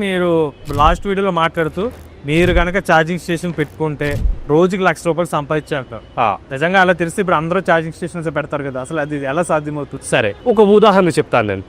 మీరు లాస్ట్ వీడియోలో మాట్లాడుతూ మీరు కనుక ఛార్జింగ్ స్టేషన్ పెట్టుకుంటే రోజుకి ₹1,00,000 సంపాదించారు. నిజంగా అలా తెలిసి ఇప్పుడు అందరూ ఛార్జింగ్ స్టేషన్స్ పెడతారు కదా, అసలు అది ఎలా సాధ్యమవుతుంది? సరే, ఒక ఉదాహరణ చెప్తాను నేను.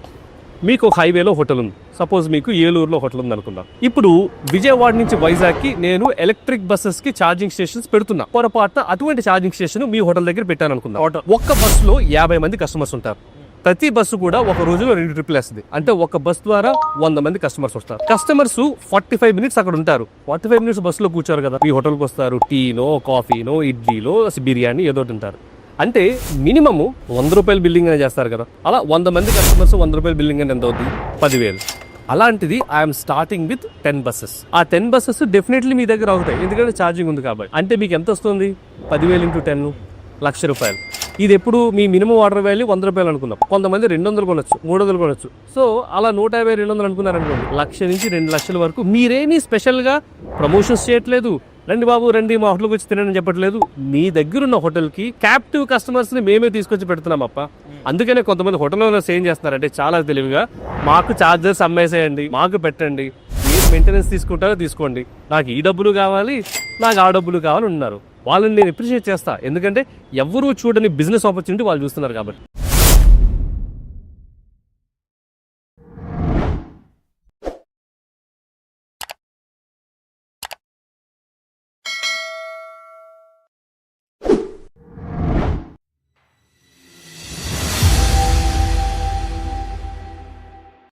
మీకు ఒక హైవేలో హోటల్ ఉంది. సపోజ్ మీకు ఏలూరులో హోటల్ ఉంది అనుకుందాం. ఇప్పుడు విజయవాడ నుంచి వైజాగ్కి నేను ఎలక్ట్రిక్ బస్సెస్ కి ఛార్జింగ్ స్టేషన్స్ పెడుతున్నా. పొరపాటున అటువంటి ఛార్జింగ్ స్టేషన్ మీ హోటల్ దగ్గర పెట్టాను అనుకుందాం. ఒక్క బస్సులో 50 మంది కస్టమర్స్ ఉంటారు. ప్రతి బస్సు కూడా ఒక రోజులో 2 ట్రిప్లు వేస్తుంది. అంటే ఒక బస్ ద్వారా 100 మంది కస్టమర్స్ వస్తారు. కస్టమర్స్ 45 మినిట్స్ అక్కడ ఉంటారు. 45 మినిట్స్ బస్సులో కూర్చోరు కదా, మీ హోటల్కి వస్తారు. టీనో, కాఫీనో, ఇడ్లీలో, బిర్యానీ ఏదో తింటారు. అంటే మినిమము ₹100 బిల్లింగ్ అనే చేస్తారు కదా. అలా 100 మంది కస్టమర్స్ ₹100 బిల్లింగ్ అని ఎంత అవుతుంది? 10,000. అలాంటిది ఐఎమ్ స్టార్టింగ్ విత్ 10 బస్సెస్. ఆ 10 బస్సెస్ డెఫినెట్లీ మీ దగ్గర అవుతాయి, ఎందుకంటే ఛార్జింగ్ ఉంది కాబట్టి. అంటే మీకు ఎంత వస్తుంది? 10,000 × 10 ₹1,00,000. ఇది ఎప్పుడు మీ మినిమం ఆర్డర్ వాల్యూ ₹100 అనుకుందాం. కొంతమంది 200 కొనొచ్చు, 300 కొనొచ్చు. సో అలా 150, 200 అనుకున్నారనుకోండి, 1,00,000 నుంచి 2,00,000 వరకు. మీరేమీ స్పెషల్గా ప్రమోషన్స్ చేయట్లేదు. రండి బాబు రండి మా హోటల్కి వచ్చి తినని చెప్పట్లేదు. మీ దగ్గర ఉన్న హోటల్కి క్యాప్టివ్ కస్టమర్స్ని మేమే తీసుకొచ్చి పెడుతున్నాం అప్ప. అందుకనే కొంతమంది హోటల్ ఓనర్స్ ఏం చేస్తున్నారంటే చాలా తెలివిగా, మాకు ఛార్జర్స్ అమ్మేసేయండి, మాకు పెట్టండి, మీరు మెయింటెనెన్స్ తీసుకుంటారో తీసుకోండి, నాకు ఈ డబ్బులు కావాలి, నాకు ఆ డబ్బులు కావాలి ఉన్నారు. వాళ్ళని నేను అప్రిషియేట్ చేస్తా, ఎందుకంటే ఎవరూ చూడని బిజినెస్ ఆపర్చునిటీ వాళ్ళు చూస్తున్నారు కాబట్టి.